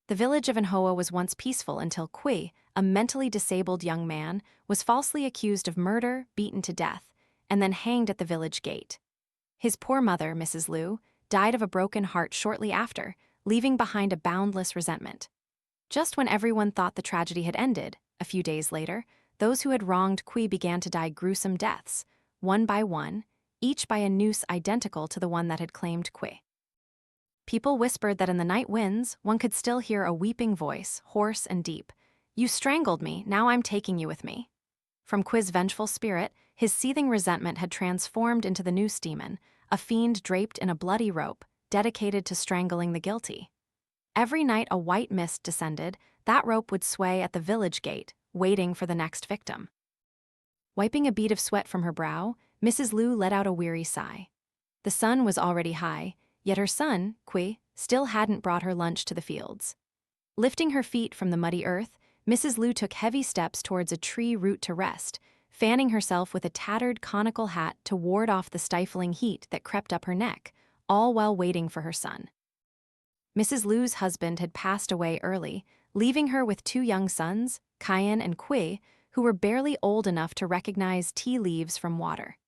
The village of An Hoa was once peaceful until Lieu, a mentally disabled young man, was falsely accused of murder, beaten to death, and then hanged at the village gate. His poor mother, Mrs. Lieu, died of a broken heart shortly after, leaving behind a boundless resentment. Just when everyone thought the tragedy had ended, a few days later, those who had wronged Lieu began to die gruesome deaths, one by one, each by a noose identical to the one that had claimed Lieu. People whispered that in the night winds, one could still hear a weeping voice, hoarse and deep. "You strangled me, now I'm taking you with me." From Lieu's vengeful spirit, his seething resentment had transformed into the Noose Demon, a fiend draped in a bloody rope, dedicated to strangling the guilty. Every night a white mist descended, that rope would sway at the village gate, waiting for the next victim. Wiping a bead of sweat from her brow, Mrs. Lieu let out a weary sigh. The sun was already high, yet her son, Lieu, still hadn't brought her lunch to the fields. Lifting her feet from the muddy earth, Mrs. Lieu took heavy steps towards a tree root to rest, fanning herself with a tattered conical hat to ward off the stifling heat that crept up her neck, all while waiting for her son. Mrs. Lieu's husband had passed away early, leaving her with two young sons, Cayenne and Lieu, who were barely old enough to recognize tea leaves from water.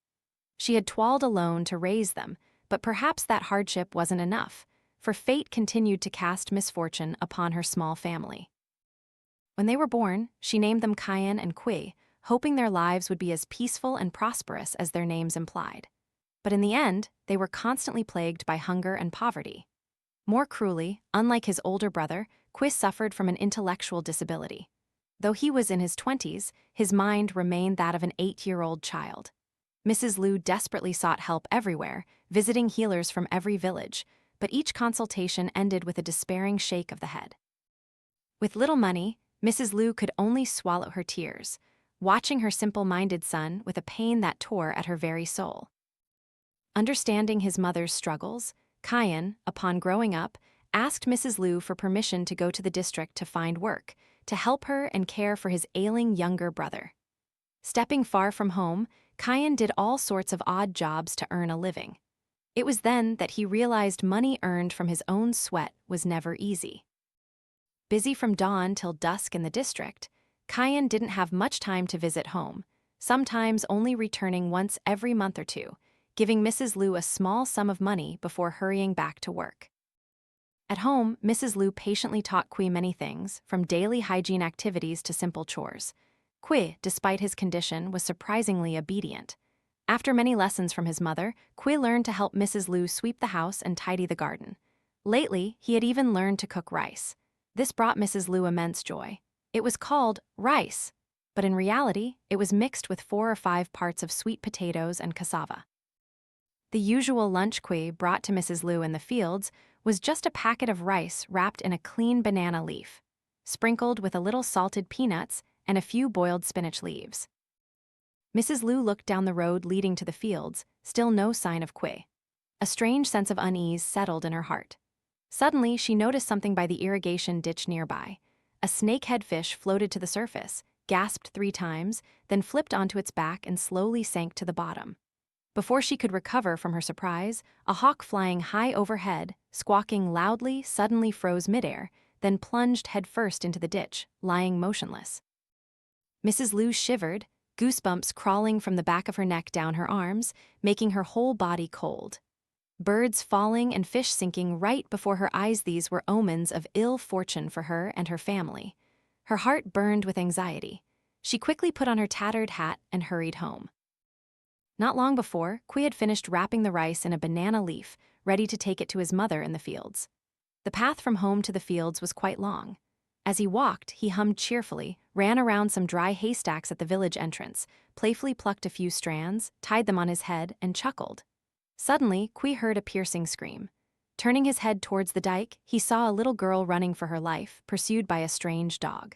She had toiled alone to raise them, but perhaps that hardship wasn't enough, for fate continued to cast misfortune upon her small family. When they were born, she named them Cayenne and Lieu, hoping their lives would be as peaceful and prosperous as their names implied. But in the end, they were constantly plagued by hunger and poverty. More cruelly, unlike his older brother, Lieu suffered from an intellectual disability. Though he was in his 20s, his mind remained that of an 8-year-old child. Mrs. Lieu desperately sought help everywhere, visiting healers from every village, but each consultation ended with a despairing shake of the head. With little money, Mrs. Lieu could only swallow her tears, watching her simple-minded son with a pain that tore at her very soul. Understanding his mother's struggles, Cayenne, upon growing up, asked Mrs. Lieu for permission to go to the district to find work, to help her and care for his ailing younger brother. Stepping far from home, Cayenne did all sorts of odd jobs to earn a living. It was then that he realized money earned from his own sweat was never easy. Busy from dawn till dusk in the district, Cayenne didn't have much time to visit home, sometimes only returning once every month or two, giving Mrs. Lieu a small sum of money before hurrying back to work. At home, Mrs. Lieu patiently taught Lieu many things, from daily hygiene activities to simple chores. Lieu, despite his condition, was surprisingly obedient. After many lessons from his mother, Lieu learned to help Mrs. Lieu sweep the house and tidy the garden. Lately, he had even learned to cook rice. This brought Mrs. Lieu immense joy. It was called rice, but in reality, it was mixed with 4 or 5 parts of sweet potatoes and cassava. The usual lunch Lieu brought to Mrs. Lieu in the fields was just a packet of rice wrapped in a clean banana leaf, sprinkled with a little salted peanuts and a few boiled spinach leaves. Mrs. Lieu looked down the road leading to the fields, still no sign of Lieu. A strange sense of unease settled in her heart. Suddenly, she noticed something by the irrigation ditch nearby. A snakehead fish floated to the surface, gasped 3 times, then flipped onto its back and slowly sank to the bottom. Before she could recover from her surprise, a hawk flying high overhead, squawking loudly, suddenly froze midair, then plunged headfirst into the ditch, lying motionless. Mrs. Lieu shivered, goosebumps crawling from the back of her neck down her arms, making her whole body cold. Birds falling and fish sinking right before her eyes, these were omens of ill fortune for her and her family. Her heart burned with anxiety. She quickly put on her tattered hat and hurried home. Not long before, Lieu had finished wrapping the rice in a banana leaf, ready to take it to his mother in the fields. The path from home to the fields was quite long. As he walked, he hummed cheerfully, ran around some dry haystacks at the village entrance, playfully plucked a few strands, tied them on his head, and chuckled. Suddenly, Lieu heard a piercing scream. Turning his head towards the dike, he saw a little girl running for her life, pursued by a strange dog.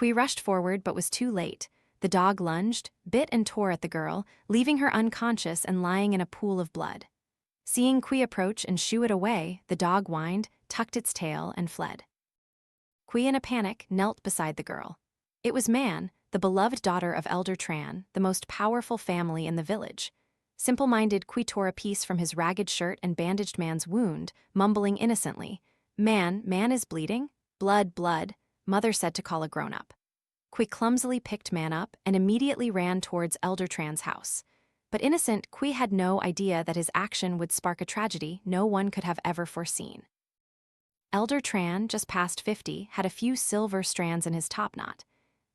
Lieu rushed forward but was too late. The dog lunged, bit and tore at the girl, leaving her unconscious and lying in a pool of blood. Seeing Lieu approach and shoo it away, the dog whined, tucked its tail, and fled. Lieu, in a panic, knelt beside the girl. It was Man, the beloved daughter of Elder Tran, the most powerful family in the village. Simple-minded Lieu tore a piece from his ragged shirt and bandaged Man's wound, mumbling innocently, Man is bleeding? Blood, blood, Mother said to call a grown-up. Kui clumsily picked Man up and immediately ran towards Elder Tran's house. But innocent Kui had no idea that his action would spark a tragedy no one could have ever foreseen. Elder Tran, just past 50, had a few silver strands in his topknot.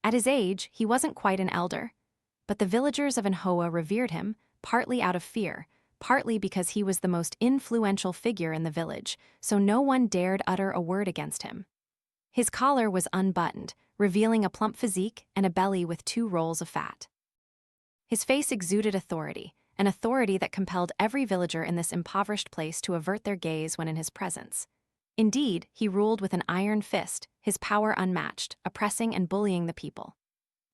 At his age, he wasn't quite an elder. But the villagers of An Hoa revered him, partly out of fear, partly because he was the most influential figure in the village, so no one dared utter a word against him. His collar was unbuttoned, revealing a plump physique and a belly with 2 rolls of fat. His face exuded authority, an authority that compelled every villager in this impoverished place to avert their gaze when in his presence. Indeed, he ruled with an iron fist, his power unmatched, oppressing and bullying the people.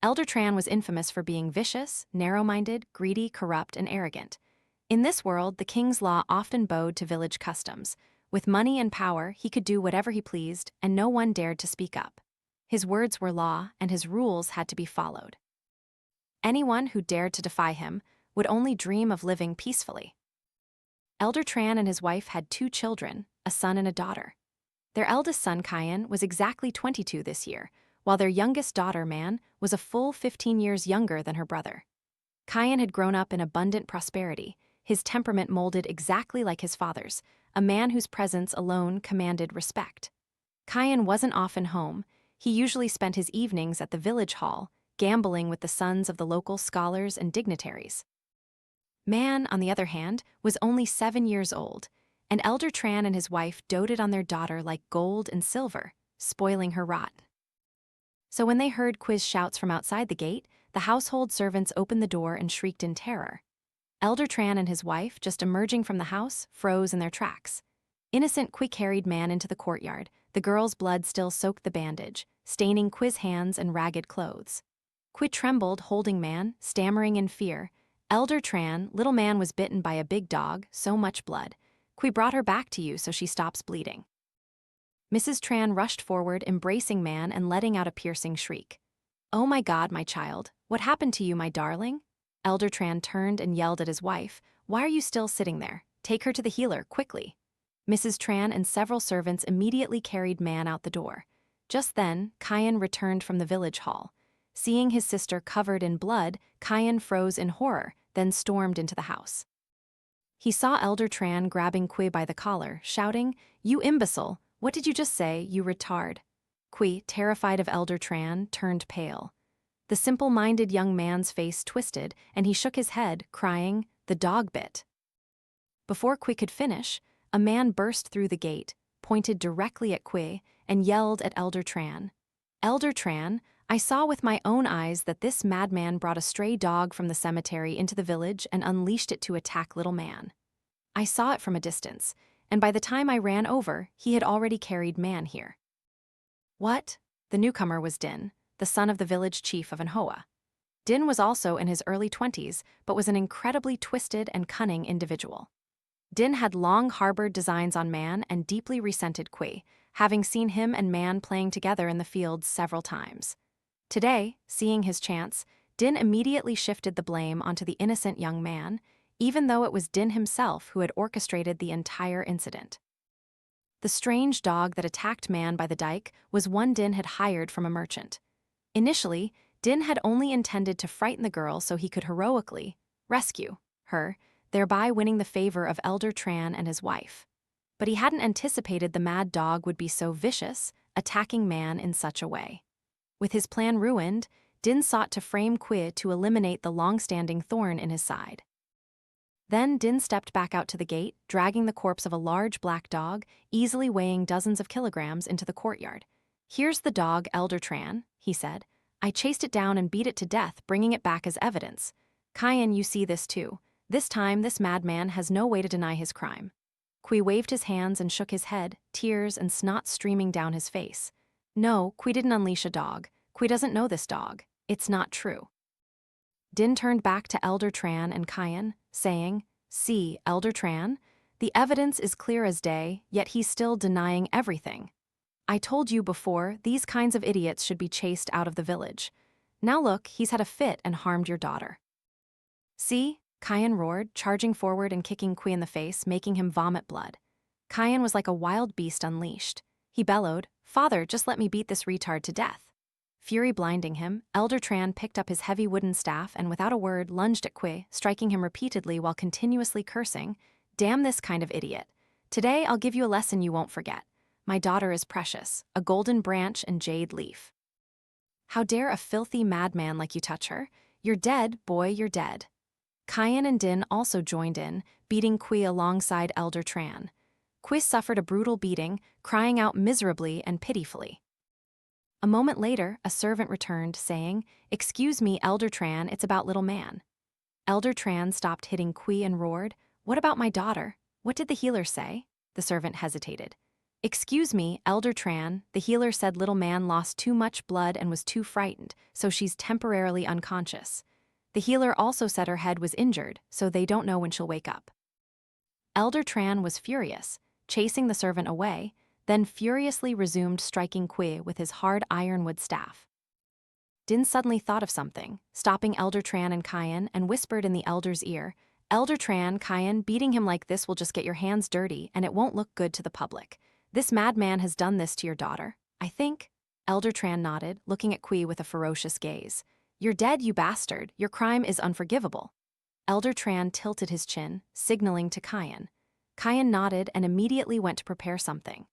Elder Tran was infamous for being vicious, narrow-minded, greedy, corrupt, and arrogant. In this world, the king's law often bowed to village customs. With money and power, he could do whatever he pleased, and no one dared to speak up. His words were law, and his rules had to be followed. Anyone who dared to defy him would only dream of living peacefully. Elder Tran and his wife had 2 children, a son and a daughter. Their eldest son, Kyan, was exactly 22 this year, while their youngest daughter, Man, was a full 15 years younger than her brother. Kyan had grown up in abundant prosperity, his temperament molded exactly like his father's, a man whose presence alone commanded respect. Kyan wasn't often home. He usually spent his evenings at the village hall, gambling with the sons of the local scholars and dignitaries. Man, on the other hand, was only 7 years old, and Elder Tran and his wife doted on their daughter like gold and silver, spoiling her rot. So when they heard Kui's shouts from outside the gate, the household servants opened the door and shrieked in terror. Elder Tran and his wife, just emerging from the house, froze in their tracks. Innocent Kui carried Man into the courtyard, the girl's blood still soaked the bandage, staining Kui's hands and ragged clothes. Kui trembled, holding Man, stammering in fear. Elder Tran, little Man was bitten by a big dog, so much blood. Kui brought her back to you so she stops bleeding. Mrs. Tran rushed forward, embracing Man and letting out a piercing shriek. Oh my God, my child, what happened to you, my darling? Elder Tran turned and yelled at his wife, why are you still sitting there? Take her to the healer, quickly. Mrs. Tran and several servants immediately carried Man out the door. Just then, Kyan returned from the village hall. Seeing his sister covered in blood, Kyan froze in horror, then stormed into the house. He saw Elder Tran grabbing Kui by the collar, shouting, you imbecile, what did you just say, you retard? Kui, terrified of Elder Tran, turned pale. The simple-minded young man's face twisted, and he shook his head, crying, the dog bit. Before Kui could finish, a man burst through the gate, pointed directly at Kui, and yelled at Elder Tran. Elder Tran, I saw with my own eyes that this madman brought a stray dog from the cemetery into the village and unleashed it to attack little Man. I saw it from a distance, and by the time I ran over, he had already carried Man here. What? The newcomer was Din, the son of the village chief of An Hoa. Din was also in his early 20s, but was an incredibly twisted and cunning individual. Din had long harbored designs on Man and deeply resented Kui, having seen him and Man playing together in the fields several times. Today, seeing his chance, Din immediately shifted the blame onto the innocent young man, even though it was Din himself who had orchestrated the entire incident. The strange dog that attacked Man by the dike was one Din had hired from a merchant. Initially, Din had only intended to frighten the girl so he could heroically rescue her, thereby winning the favor of Elder Tran and his wife. But he hadn't anticipated the mad dog would be so vicious, attacking Man in such a way. With his plan ruined, Din sought to frame Kui to eliminate the long-standing thorn in his side. Then Din stepped back out to the gate, dragging the corpse of a large black dog, easily weighing dozens of kilograms, into the courtyard. Here's the dog, Elder Tran, he said. I chased it down and beat it to death, bringing it back as evidence. Kyan, you see this too. This time, this madman has no way to deny his crime. Kui waved his hands and shook his head, tears and snot streaming down his face. No, Kui didn't unleash a dog. Kui doesn't know this dog. It's not true. Din turned back to Elder Tran and Kyan, saying, see, Elder Tran, the evidence is clear as day, yet he's still denying everything. I told you before, these kinds of idiots should be chased out of the village. Now look, he's had a fit and harmed your daughter. See? Kyan roared, charging forward and kicking Kui in the face, making him vomit blood. Kayan was like a wild beast unleashed. He bellowed, "Father, just let me beat this retard to death." Fury blinding him, Elder Tran picked up his heavy wooden staff and without a word lunged at Kui, striking him repeatedly while continuously cursing, "Damn this kind of idiot. Today I'll give you a lesson you won't forget. My daughter is precious, a golden branch and jade leaf. How dare a filthy madman like you touch her? You're dead, boy, you're dead." Kayan and Din also joined in, beating Kui alongside Elder Tran. Kui suffered a brutal beating, crying out miserably and pitifully. A moment later, a servant returned, saying, "Excuse me, Elder Tran, it's about little man." Elder Tran stopped hitting Kui and roared, "What about my daughter? What did the healer say?" The servant hesitated. "Excuse me, Elder Tran, the healer said little man lost too much blood and was too frightened, so she's temporarily unconscious. The healer also said her head was injured, so they don't know when she'll wake up." Elder Tran was furious, chasing the servant away, then furiously resumed striking Kui with his hard ironwood staff. Din suddenly thought of something, stopping Elder Tran and Kayan, and whispered in the elder's ear, "Elder Tran, Kayan, beating him like this will just get your hands dirty and it won't look good to the public. This madman has done this to your daughter, I think?" Elder Tran nodded, looking at Kui with a ferocious gaze. "You're dead, you bastard. Your crime is unforgivable." Elder Tran tilted his chin, signaling to Kayan. Kayan nodded and immediately went to prepare something.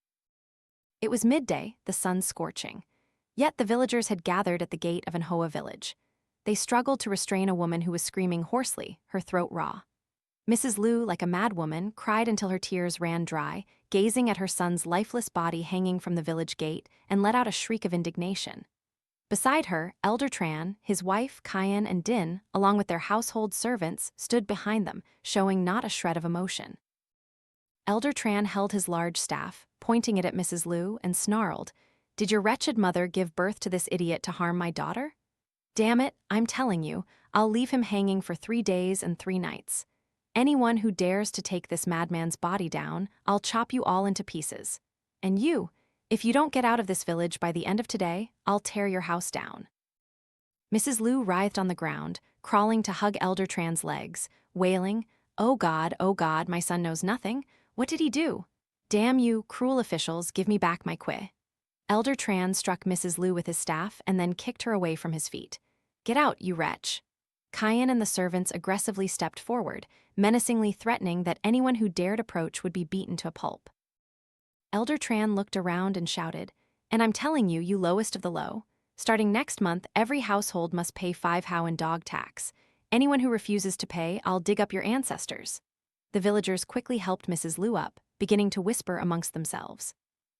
It was midday, the sun scorching. Yet the villagers had gathered at the gate of An Hoa village. They struggled to restrain a woman who was screaming hoarsely, her throat raw. Mrs. Lieu, like a madwoman, cried until her tears ran dry, gazing at her son's lifeless body hanging from the village gate, and let out a shriek of indignation. Beside her, Elder Tran, his wife, Kayan, and Din, along with their household servants, stood behind them, showing not a shred of emotion. Elder Tran held his large staff, pointing it at Mrs. Lieu, and snarled, "Did your wretched mother give birth to this idiot to harm my daughter? Damn it, I'm telling you, I'll leave him hanging for 3 days and 3 nights. Anyone who dares to take this madman's body down, I'll chop you all into pieces. And you, if you don't get out of this village by the end of today, I'll tear your house down." Mrs. Lieu writhed on the ground, crawling to hug Elder Tran's legs, wailing, oh God, my son knows nothing. What did he do? Damn you, cruel officials, give me back my Kui." Elder Tran struck Mrs. Lieu with his staff and then kicked her away from his feet. "Get out, you wretch." Kayan and the servants aggressively stepped forward, menacingly threatening that anyone who dared approach would be beaten to a pulp. Elder Tran looked around and shouted, "And I'm telling you, you lowest of the low, starting next month, every household must pay 5 hao in dog tax. Anyone who refuses to pay, I'll dig up your ancestors." The villagers quickly helped Mrs. Lieu up, beginning to whisper amongst themselves.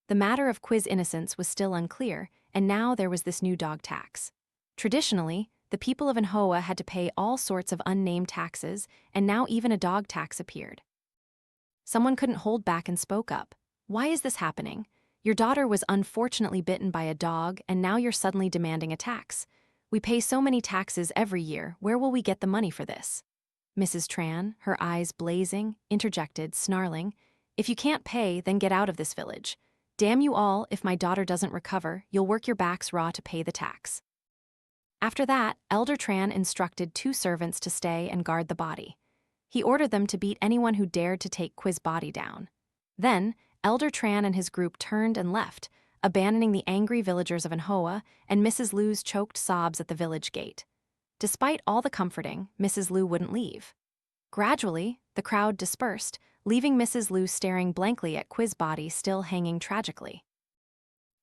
The matter of Kui's innocence was still unclear, and now there was this new dog tax. Traditionally, the people of An Hoa had to pay all sorts of unnamed taxes, and now even a dog tax appeared. Someone couldn't hold back and spoke up. "Why is this happening? Your daughter was unfortunately bitten by a dog, and now you're suddenly demanding a tax. We pay so many taxes every year, where will we get the money for this?" Mrs. Tran, her eyes blazing, interjected, snarling, "If you can't pay, then get out of this village. Damn you all, if my daughter doesn't recover, you'll work your backs raw to pay the tax." After that, Elder Tran instructed 2 servants to stay and guard the body. He ordered them to beat anyone who dared to take Kui's body down. Then, Elder Tran and his group turned and left, abandoning the angry villagers of An Hoa and Mrs. Liu's choked sobs at the village gate. Despite all the comforting, Mrs. Lieu wouldn't leave. Gradually, the crowd dispersed, leaving Mrs. Lieu staring blankly at Kui's body still hanging tragically.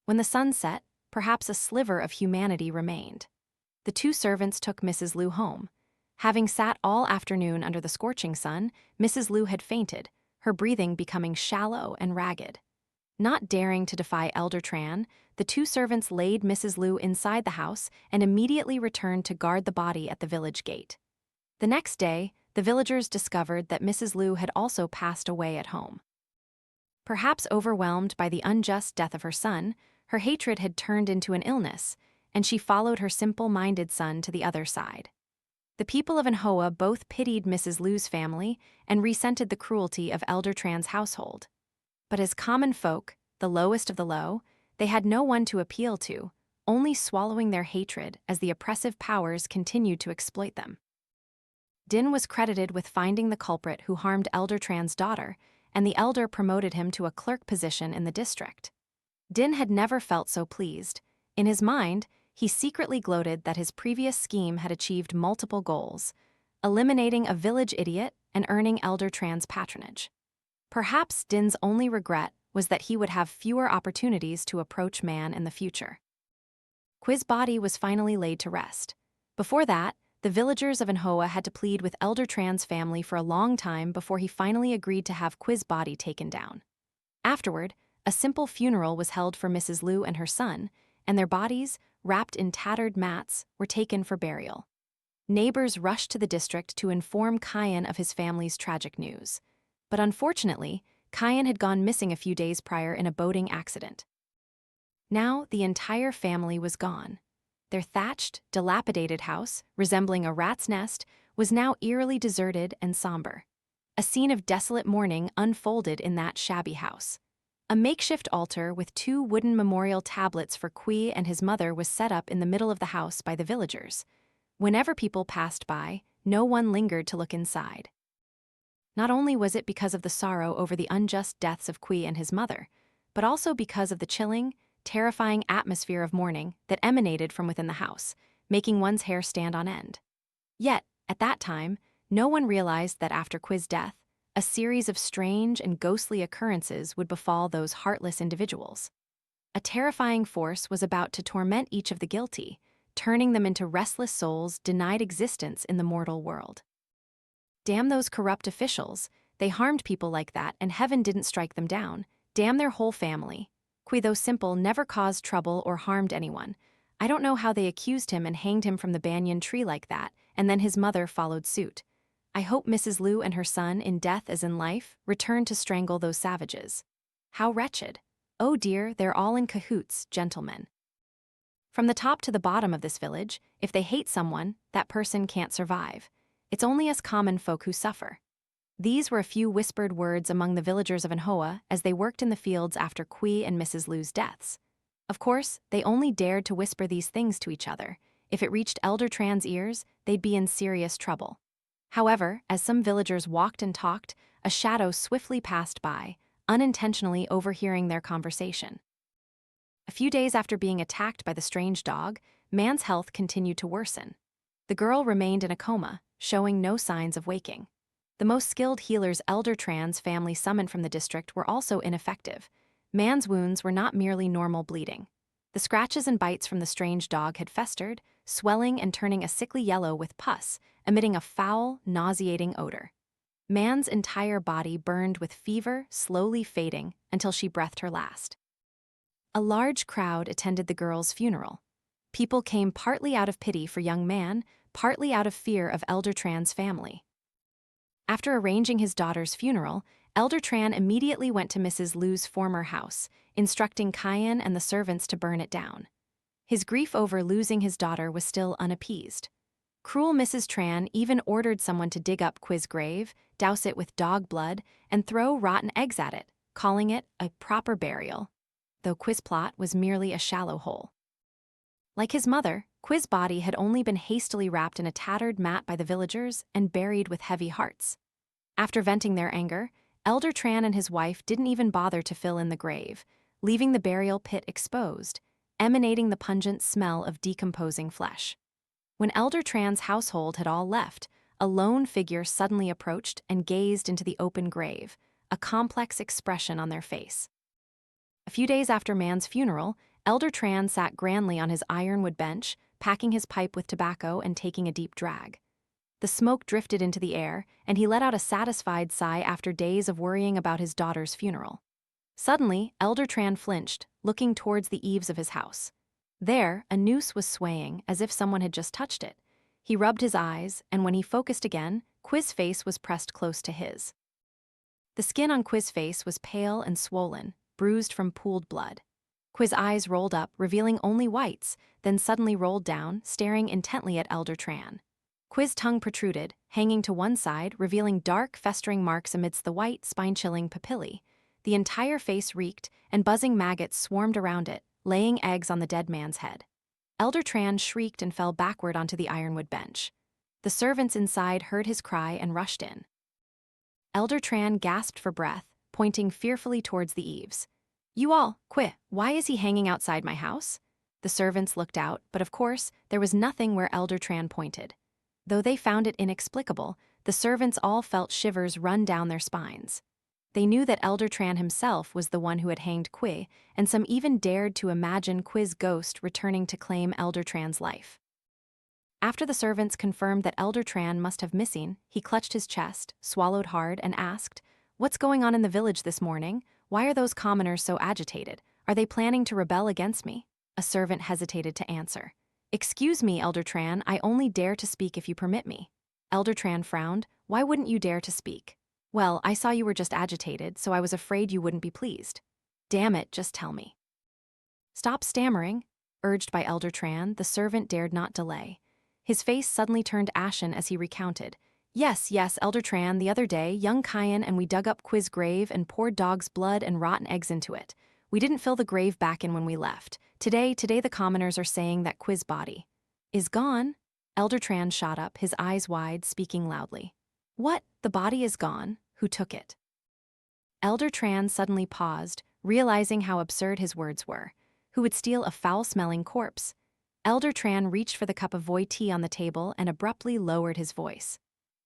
When the sun set, perhaps a sliver of humanity remained. The 2 servants took Mrs. Lieu home. Having sat all afternoon under the scorching sun, Mrs. Lieu had fainted, her breathing becoming shallow and ragged. Not daring to defy Elder Tran, the 2 servants laid Mrs. Lieu inside the house and immediately returned to guard the body at the village gate. The next day, the villagers discovered that Mrs. Lieu had also passed away at home. Perhaps overwhelmed by the unjust death of her son, her hatred had turned into an illness, and she followed her simple-minded son to the other side. The people of An Hoa both pitied Mrs. Liu's family and resented the cruelty of Elder Tran's household. But as common folk, the lowest of the low, they had no one to appeal to, only swallowing their hatred as the oppressive powers continued to exploit them. Din was credited with finding the culprit who harmed Elder Tran's daughter, and the elder promoted him to a clerk position in the district. Din had never felt so pleased. In his mind, he secretly gloated that his previous scheme had achieved multiple goals, eliminating a village idiot and earning Elder Tran's patronage. Perhaps Din's only regret was that he would have fewer opportunities to approach man in the future. Qui's body was finally laid to rest. Before that, the villagers of An Hoa had to plead with Elder Tran's family for a long time before he finally agreed to have Qui's body taken down. Afterward, a simple funeral was held for Mrs. Lieu and her son, and their bodies, wrapped in tattered mats, were taken for burial. Neighbors rushed to the district to inform Kian of his family's tragic news. But unfortunately, Kian had gone missing a few days prior in a boating accident. Now the entire family was gone. Their thatched, dilapidated house, resembling a rat's nest, was now eerily deserted and somber. A scene of desolate mourning unfolded in that shabby house. A makeshift altar with 2 wooden memorial tablets for Qui and his mother was set up in the middle of the house by the villagers. Whenever people passed by, no one lingered to look inside. Not only was it because of the sorrow over the unjust deaths of Qui and his mother, but also because of the chilling, terrifying atmosphere of mourning that emanated from within the house, making one's hair stand on end. Yet, at that time, no one realized that after Qui's death, a series of strange and ghostly occurrences would befall those heartless individuals. A terrifying force was about to torment each of the guilty, turning them into restless souls denied existence in the mortal world. Damn those corrupt officials, they harmed people like that and heaven didn't strike them down. Damn their whole family. Qui, though simple, never caused trouble or harmed anyone. I don't know how they accused him and hanged him from the banyan tree like that, and then his mother followed suit. I hope Mrs. Lieu and her son, in death as in life, returned to strangle those savages. How wretched. Oh dear, they're all in cahoots, gentlemen. From the top to the bottom of this village, if they hate someone, that person can't survive. It's only us common folk who suffer. These were a few whispered words among the villagers of An Hoa as they worked in the fields after Qui and Mrs. Lieu's deaths. Of course, they only dared to whisper these things to each other. If it reached Elder Tran's ears, they'd be in serious trouble. However, as some villagers walked and talked, a shadow swiftly passed by, unintentionally overhearing their conversation. A few days after being attacked by the strange dog, man's health continued to worsen. The girl remained in a coma, showing no signs of waking. The most skilled healers Elder Tran's family summoned from the district were also ineffective. Man's wounds were not merely normal bleeding. The scratches and bites from the strange dog had festered, swelling and turning a sickly yellow with pus, emitting a foul, nauseating odor. Man's entire body burned with fever, slowly fading until she breathed her last. A large crowd attended the girl's funeral. People came partly out of pity for young man, partly out of fear of Elder Tran's family. After arranging his daughter's funeral, Elder Tran immediately went to Mrs. Lieu's former house, instructing Kian and the servants to burn it down. His grief over losing his daughter was still unappeased. Cruel Mrs. Tran even ordered someone to dig up Qui's grave, douse it with dog blood, and throw rotten eggs at it, calling it a proper burial, though Qui's plot was merely a shallow hole. Like his mother, Qui's body had only been hastily wrapped in a tattered mat by the villagers and buried with heavy hearts. After venting their anger, Elder Tran and his wife didn't even bother to fill in the grave, leaving the burial pit exposed, emanating the pungent smell of decomposing flesh. When Elder Tran's household had all left, a lone figure suddenly approached and gazed into the open grave, a complex expression on their face. A few days after man's funeral, Elder Tran sat grandly on his ironwood bench, packing his pipe with tobacco and taking a deep drag. The smoke drifted into the air, and he let out a satisfied sigh after days of worrying about his daughter's funeral. Suddenly, Elder Tran flinched, looking towards the eaves of his house. There, a noose was swaying as if someone had just touched it. He rubbed his eyes, and when he focused again, Qui's face was pressed close to his. The skin on Qui's face was pale and swollen, bruised from pooled blood. Qui's eyes rolled up, revealing only whites, then suddenly rolled down, staring intently at Elder Tran. Qui's tongue protruded, hanging to one side, revealing dark, festering marks amidst the white, spine-chilling papillae. The entire face reeked, and buzzing maggots swarmed around it, laying eggs on the dead man's head. Elder Tran shrieked and fell backward onto the ironwood bench. The servants inside heard his cry and rushed in. Elder Tran gasped for breath, pointing fearfully towards the eaves. "You all, quit, why is he hanging outside my house?" The servants looked out, but of course, there was nothing where Elder Tran pointed. Though they found it inexplicable, the servants all felt shivers run down their spines. They knew that Elder Tran himself was the one who had hanged Qui, and some even dared to imagine Qui's ghost returning to claim Elder Tran's life. After the servants confirmed that Elder Tran must have missing, he clutched his chest, swallowed hard, and asked, "What's going on in the village this morning? Why are those commoners so agitated? Are they planning to rebel against me?" A servant hesitated to answer. "Excuse me, Elder Tran, I only dare to speak if you permit me." Elder Tran frowned. "Why wouldn't you dare to speak?" "Well, I saw you were just agitated, so I was afraid you wouldn't be pleased." "Damn it, just tell me." "Stop stammering." Urged by Elder Tran, the servant dared not delay. His face suddenly turned ashen as he recounted. Yes, Elder Tran, the other day, young Kyan and we dug up Qui's grave and poured dog's blood and rotten eggs into it. We didn't fill the grave back in when we left. Today the commoners are saying that Qui's body is gone." Elder Tran shot up, his eyes wide, speaking loudly. "What? The body is gone? Who took it?" Elder Tran suddenly paused, realizing how absurd his words were. Who would steal a foul-smelling corpse? Elder Tran reached for the cup of Voi tea on the table and abruptly lowered his voice.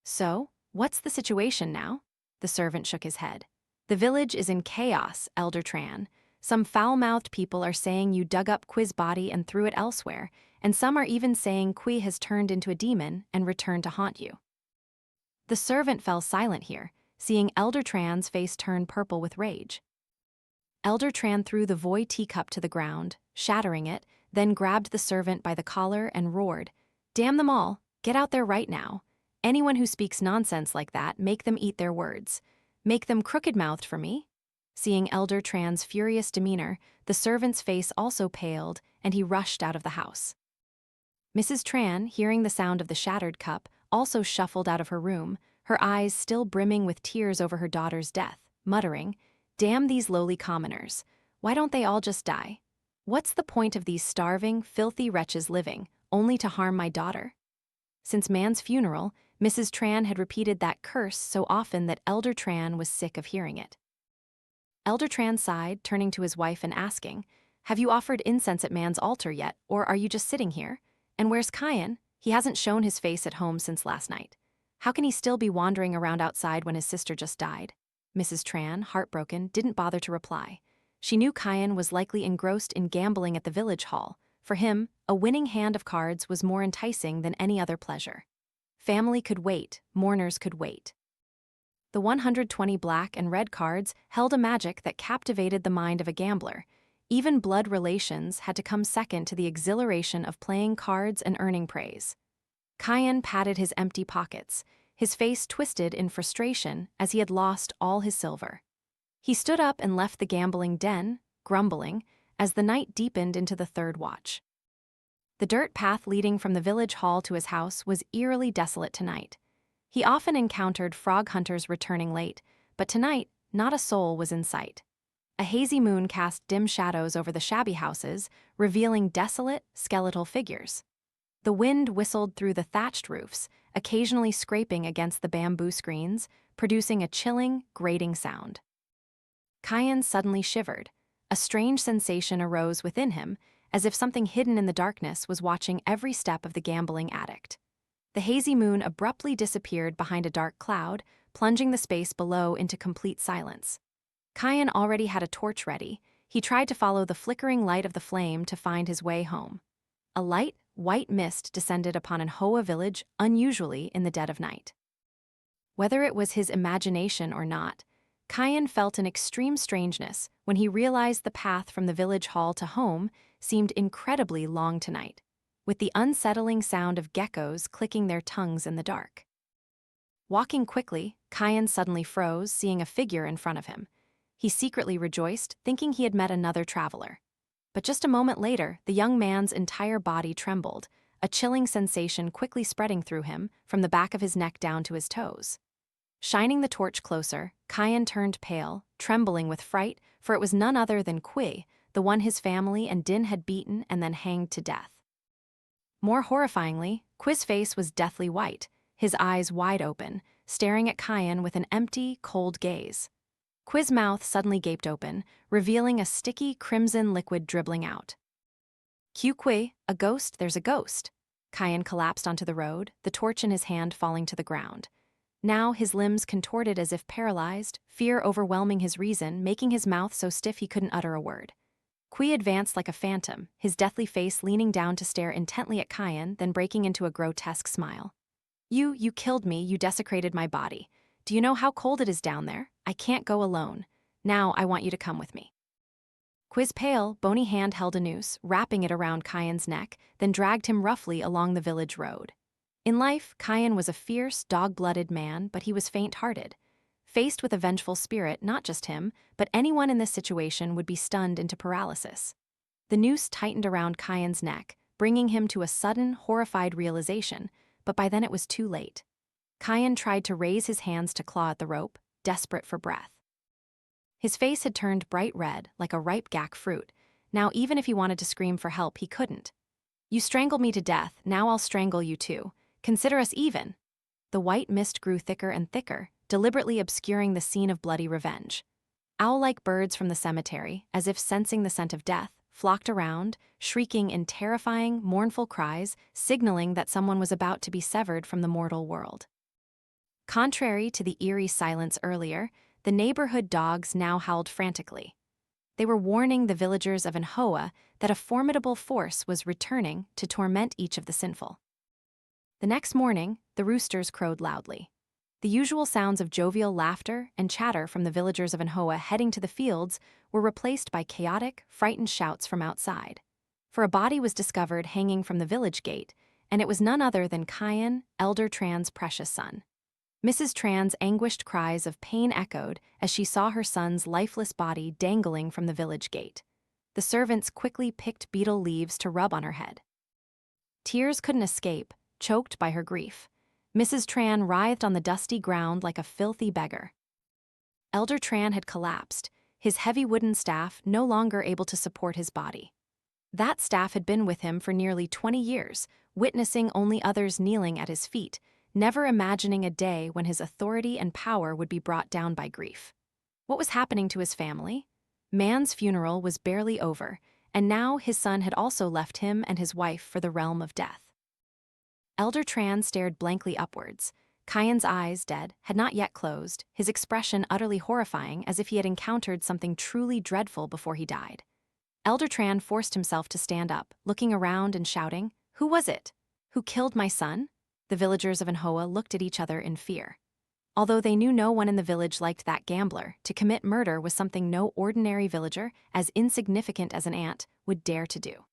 "So, what's the situation now?" The servant shook his head. "The village is in chaos, Elder Tran. Some foul-mouthed people are saying you dug up Qui's body and threw it elsewhere, and some are even saying Qui has turned into a demon and returned to haunt you." The servant fell silent here, seeing Elder Tran's face turn purple with rage. Elder Tran threw the Voi teacup to the ground, shattering it, then grabbed the servant by the collar and roared, "Damn them all, get out there right now. Anyone who speaks nonsense like that, make them eat their words. Make them crooked-mouthed for me." Seeing Elder Tran's furious demeanor, the servant's face also paled, and he rushed out of the house. Mrs. Tran, hearing the sound of the shattered cup, also shuffled out of her room, her eyes still brimming with tears over her daughter's death, muttering, "Damn these lowly commoners. Why don't they all just die? What's the point of these starving, filthy wretches living, only to harm my daughter?" Since Man's funeral, Mrs. Tran had repeated that curse so often that Elder Tran was sick of hearing it. Elder Tran sighed, turning to his wife and asking, "Have you offered incense at Man's altar yet, or are you just sitting here? And where's Kyan? He hasn't shown his face at home since last night. How can he still be wandering around outside when his sister just died?" Mrs. Tran, heartbroken, didn't bother to reply. She knew Kyan was likely engrossed in gambling at the village hall. For him, a winning hand of cards was more enticing than any other pleasure. Family could wait, mourners could wait. The 120 black and red cards held a magic that captivated the mind of a gambler. Even blood relations had to come second to the exhilaration of playing cards and earning praise. Kyan patted his empty pockets, his face twisted in frustration as he had lost all his silver. He stood up and left the gambling den, grumbling, as the night deepened into the third watch. The dirt path leading from the village hall to his house was eerily desolate tonight. He often encountered frog hunters returning late, but tonight, not a soul was in sight. A hazy moon cast dim shadows over the shabby houses, revealing desolate, skeletal figures. The wind whistled through the thatched roofs, occasionally scraping against the bamboo screens, producing a chilling, grating sound. Kyan suddenly shivered. A strange sensation arose within him, as if something hidden in the darkness was watching every step of the gambling addict. The hazy moon abruptly disappeared behind a dark cloud, plunging the space below into complete silence. Kyan already had a torch ready. He tried to follow the flickering light of the flame to find his way home. A light, white mist descended upon An Hoa village unusually in the dead of night. Whether it was his imagination or not, Kyan felt an extreme strangeness when he realized the path from the village hall to home seemed incredibly long tonight, with the unsettling sound of geckos clicking their tongues in the dark. Walking quickly, Kyan suddenly froze, seeing a figure in front of him. He secretly rejoiced, thinking he had met another traveler. But just a moment later, the young man's entire body trembled, a chilling sensation quickly spreading through him, from the back of his neck down to his toes. Shining the torch closer, Kyan turned pale, trembling with fright, for it was none other than Qui, the one his family and Din had beaten and then hanged to death. More horrifyingly, Qui's face was deathly white, his eyes wide open, staring at Kyan with an empty, cold gaze. Qui's mouth suddenly gaped open, revealing a sticky crimson liquid dribbling out. Qui, a ghost, there's a ghost. Kian collapsed onto the road, the torch in his hand falling to the ground. Now his limbs contorted as if paralyzed, fear overwhelming his reason, making his mouth so stiff he couldn't utter a word. Qui advanced like a phantom, his deathly face leaning down to stare intently at Kian, then breaking into a grotesque smile. You killed me, you desecrated my body. Do you know how cold it is down there? I can't go alone. Now I want you to come with me. Qui's pale, bony hand held a noose, wrapping it around Kian's neck, then dragged him roughly along the village road. In life, Kian was a fierce, dog-blooded man, but he was faint-hearted. Faced with a vengeful spirit, not just him, but anyone in this situation would be stunned into paralysis. The noose tightened around Kian's neck, bringing him to a sudden, horrified realization, but by then it was too late. Kian tried to raise his hands to claw at the rope, desperate for breath. His face had turned bright red, like a ripe gack fruit. Now even if he wanted to scream for help, he couldn't. You strangled me to death, now I'll strangle you too. Consider us even. The white mist grew thicker and thicker, deliberately obscuring the scene of bloody revenge. Owl-like birds from the cemetery, as if sensing the scent of death, flocked around, shrieking in terrifying, mournful cries, signaling that someone was about to be severed from the mortal world. Contrary to the eerie silence earlier, the neighborhood dogs now howled frantically. They were warning the villagers of An Hoa that a formidable force was returning to torment each of the sinful. The next morning, the roosters crowed loudly. The usual sounds of jovial laughter and chatter from the villagers of An Hoa heading to the fields were replaced by chaotic, frightened shouts from outside. For a body was discovered hanging from the village gate, and it was none other than Kian, Elder Tran's precious son. Mrs. Tran's anguished cries of pain echoed as she saw her son's lifeless body dangling from the village gate. The servants quickly picked beetle leaves to rub on her head. Tears couldn't escape, choked by her grief. Mrs. Tran writhed on the dusty ground like a filthy beggar. Elder Tran had collapsed, his heavy wooden staff no longer able to support his body. That staff had been with him for nearly 20 years, witnessing only others kneeling at his feet, never imagining a day when his authority and power would be brought down by grief. What was happening to his family? Man's funeral was barely over, and now his son had also left him and his wife for the realm of death. Elder Tran stared blankly upwards. Kian's eyes, dead, had not yet closed, his expression utterly horrifying as if he had encountered something truly dreadful before he died. Elder Tran forced himself to stand up, looking around and shouting, "Who was it? Who killed my son?" The villagers of An Hoa looked at each other in fear. Although they knew no one in the village liked that gambler, to commit murder was something no ordinary villager, as insignificant as an ant, would dare to do.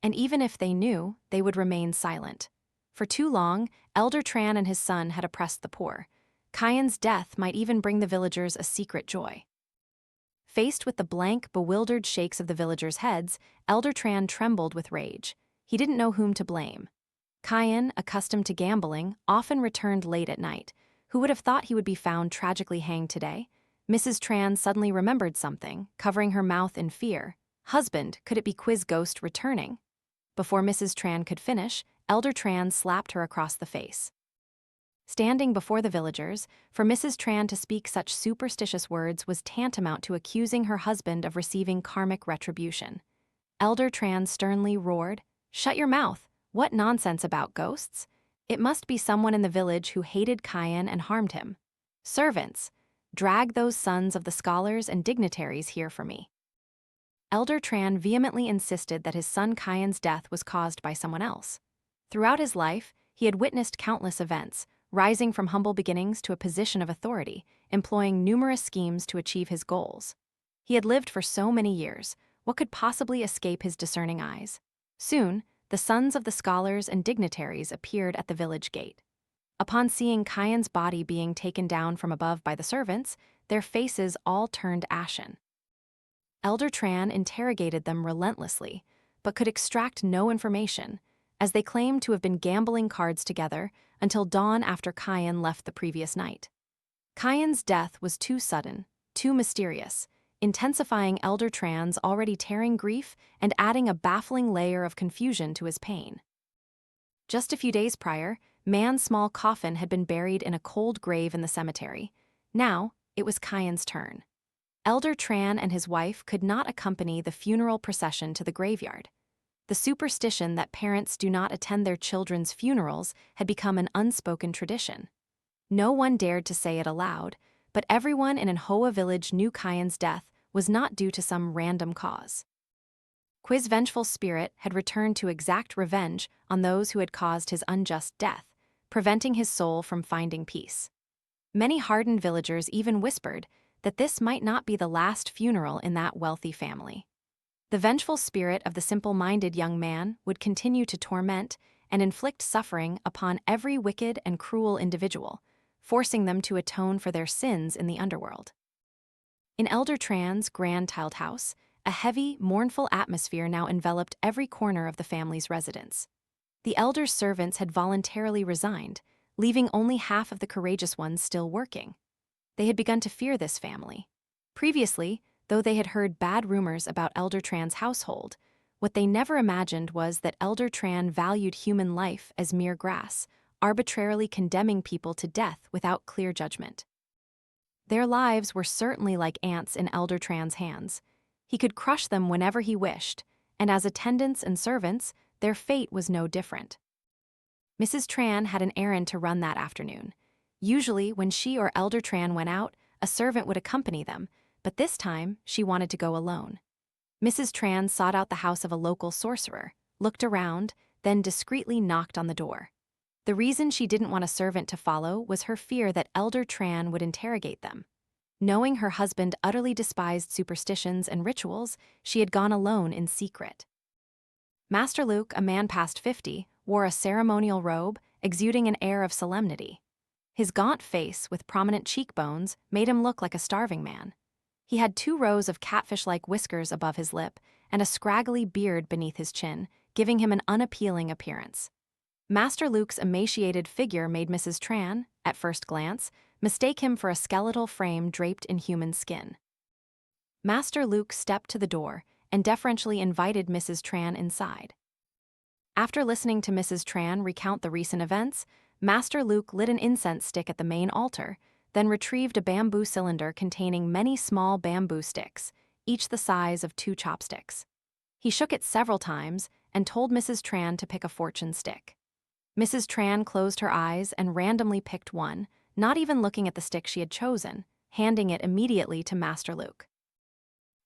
And even if they knew, they would remain silent. For too long, Elder Tran and his son had oppressed the poor. Kian's death might even bring the villagers a secret joy. Faced with the blank, bewildered shakes of the villagers' heads, Elder Tran trembled with rage. He didn't know whom to blame. Kian, accustomed to gambling, often returned late at night. Who would have thought he would be found tragically hanged today? Mrs. Tran suddenly remembered something, covering her mouth in fear. Husband, could it be Qui's ghost returning? Before Mrs. Tran could finish, Elder Tran slapped her across the face. Standing before the villagers, for Mrs. Tran to speak such superstitious words was tantamount to accusing her husband of receiving karmic retribution. Elder Tran sternly roared, "Shut your mouth! What nonsense about ghosts? It must be someone in the village who hated Kian and harmed him. Servants, drag those sons of the scholars and dignitaries here for me." Elder Tran vehemently insisted that his son Kian's death was caused by someone else. Throughout his life, he had witnessed countless events, rising from humble beginnings to a position of authority, employing numerous schemes to achieve his goals. He had lived for so many years, what could possibly escape his discerning eyes? Soon, the sons of the scholars and dignitaries appeared at the village gate. Upon seeing Kian's body being taken down from above by the servants, their faces all turned ashen. Elder Tran interrogated them relentlessly, but could extract no information, as they claimed to have been gambling cards together until dawn after Kian left the previous night. Kian's death was too sudden, too mysterious, intensifying Elder Tran's already tearing grief and adding a baffling layer of confusion to his pain. Just a few days prior, Man's small coffin had been buried in a cold grave in the cemetery. Now, it was Kyan's turn. Elder Tran and his wife could not accompany the funeral procession to the graveyard. The superstition that parents do not attend their children's funerals had become an unspoken tradition. No one dared to say it aloud, but everyone in An Hoa village knew Kyan's death was not due to some random cause. Qui's vengeful spirit had returned to exact revenge on those who had caused his unjust death, preventing his soul from finding peace. Many hardened villagers even whispered that this might not be the last funeral in that wealthy family. The vengeful spirit of the simple-minded young man would continue to torment and inflict suffering upon every wicked and cruel individual, forcing them to atone for their sins in the underworld. In Elder Tran's grand tiled house, a heavy, mournful atmosphere now enveloped every corner of the family's residence. The elder's servants had voluntarily resigned, leaving only half of the courageous ones still working. They had begun to fear this family. Previously, though they had heard bad rumors about Elder Tran's household, what they never imagined was that Elder Tran valued human life as mere grass, arbitrarily condemning people to death without clear judgment. Their lives were certainly like ants in Elder Tran's hands. He could crush them whenever he wished, and as attendants and servants, their fate was no different. Mrs. Tran had an errand to run that afternoon. Usually, when she or Elder Tran went out, a servant would accompany them, but this time she wanted to go alone. Mrs. Tran sought out the house of a local sorcerer, looked around, then discreetly knocked on the door. The reason she didn't want a servant to follow was her fear that Elder Tran would interrogate them. Knowing her husband utterly despised superstitions and rituals, she had gone alone in secret. Master Lieu, a man past 50, wore a ceremonial robe, exuding an air of solemnity. His gaunt face, with prominent cheekbones, made him look like a starving man. He had 2 rows of catfish-like whiskers above his lip and a scraggly beard beneath his chin, giving him an unappealing appearance. Master Lieu's emaciated figure made Mrs. Tran, at first glance, mistake him for a skeletal frame draped in human skin. Master Lieu stepped to the door and deferentially invited Mrs. Tran inside. After listening to Mrs. Tran recount the recent events, Master Lieu lit an incense stick at the main altar, then retrieved a bamboo cylinder containing many small bamboo sticks, each the size of 2 chopsticks. He shook it several times and told Mrs. Tran to pick a fortune stick. Mrs. Tran closed her eyes and randomly picked one, not even looking at the stick she had chosen, handing it immediately to Master Lieu.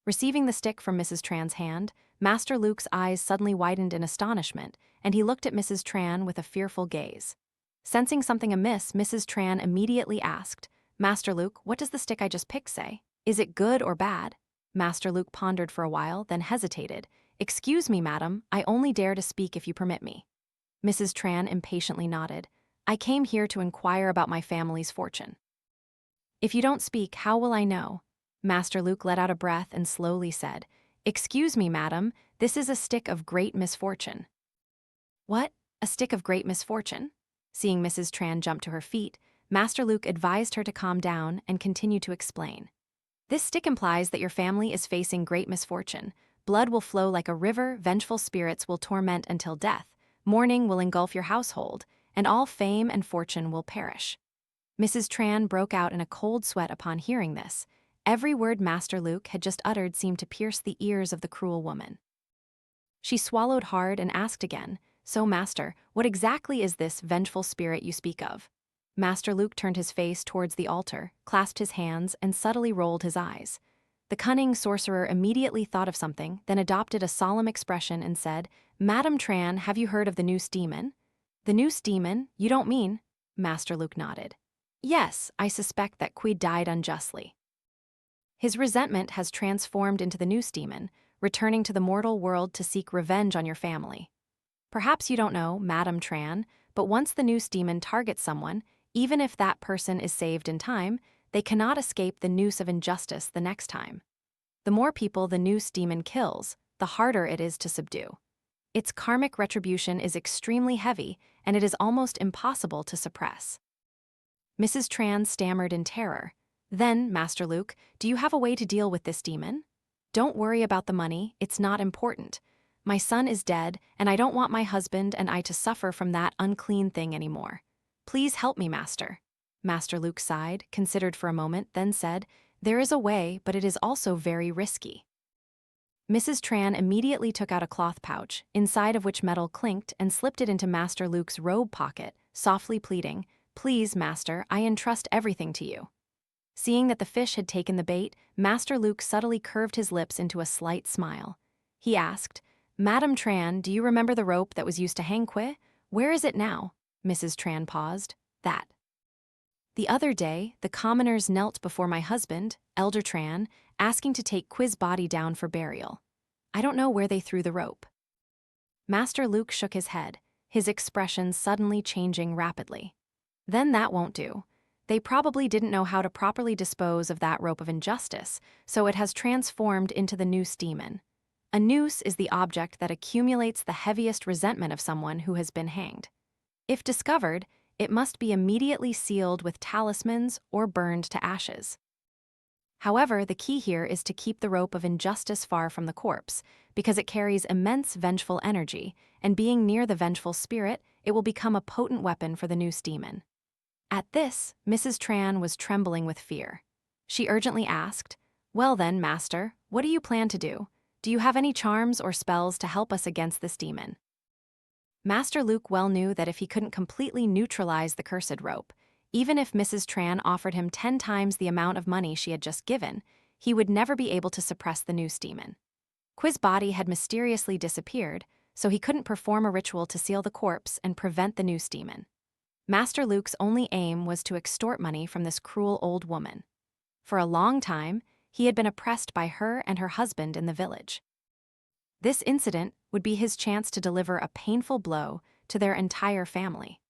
Receiving the stick from Mrs. Tran's hand, Master Lieu's eyes suddenly widened in astonishment, and he looked at Mrs. Tran with a fearful gaze. Sensing something amiss, Mrs. Tran immediately asked, "Master Lieu, what does the stick I just picked say? Is it good or bad?" Master Lieu pondered for a while, then hesitated. "Excuse me, madam, I only dare to speak if you permit me." Mrs. Tran impatiently nodded. "I came here to inquire about my family's fortune." "If you don't speak, how will I know?" Master Lieu let out a breath and slowly said, "Excuse me, madam, this is a stick of great misfortune." "What? A stick of great misfortune?" Seeing Mrs. Tran jump to her feet, Master Lieu advised her to calm down and continue to explain. "This stick implies that your family is facing great misfortune. Blood will flow like a river, vengeful spirits will torment until death, mourning will engulf your household, and all fame and fortune will perish." Mrs. Tran broke out in a cold sweat upon hearing this. Every word Master Lieu had just uttered seemed to pierce the ears of the cruel woman. She swallowed hard and asked again, "So, Master, what exactly is this vengeful spirit you speak of?" Master Lieu turned his face towards the altar, clasped his hands, and subtly rolled his eyes. The cunning sorcerer immediately thought of something, then adopted a solemn expression and said, "Madam Tran, have you heard of the Noose Demon?" "The Noose Demon? You don't mean?" Master Lieu nodded. "Yes, I suspect that Qui died unjustly. His resentment has transformed into the Noose Demon, returning to the mortal world to seek revenge on your family. Perhaps you don't know, Madam Tran, but once the Noose Demon targets someone, even if that person is saved in time, they cannot escape the noose of injustice the next time. The more people the Noose Demon kills, the harder it is to subdue. Its karmic retribution is extremely heavy, and it is almost impossible to suppress." Mrs. Tran stammered in terror. "Then, Master Lieu, do you have a way to deal with this demon?" "Don't worry about the money, it's not important. My son is dead, and I don't want my husband and I to suffer from that unclean thing anymore. Please help me, Master." Master Luke sighed, considered for a moment, then said, "There is a way, but it is also very risky." Mrs. Tran immediately took out a cloth pouch, inside of which metal clinked, and slipped it into Master Luke's robe pocket, softly pleading, "Please, Master, I entrust everything to you." Seeing that the fish had taken the bait, Master Luke subtly curved his lips into a slight smile. He asked, "Madam Tran, do you remember the rope that was used to hang Qui? Where is it now?" Mrs. Tran paused. "That. The other day, the commoners knelt before my husband, Elder Tran, asking to take Qui's body down for burial. I don't know where they threw the rope." Master Luke shook his head, his expression suddenly changing rapidly. "Then that won't do. They probably didn't know how to properly dispose of that rope of injustice, so it has transformed into the Noose Demon. A noose is the object that accumulates the heaviest resentment of someone who has been hanged. If discovered, it must be immediately sealed with talismans or burned to ashes. However, the key here is to keep the rope of injustice far from the corpse, because it carries immense vengeful energy, and being near the vengeful spirit, it will become a potent weapon for the Noose Demon." At this, Mrs. Tran was trembling with fear. She urgently asked, "Well then, Master, what do you plan to do? Do you have any charms or spells to help us against this demon?" Master Luke well knew that if he couldn't completely neutralize the cursed rope, even if Mrs. Tran offered him 10 times the amount of money she had just given, he would never be able to suppress the Noose Demon. Qui's body had mysteriously disappeared, so he couldn't perform a ritual to seal the corpse and prevent the Noose Demon. Master Luke's only aim was to extort money from this cruel old woman. For a long time, he had been oppressed by her and her husband in the village. This incident would be his chance to deliver a painful blow to their entire family.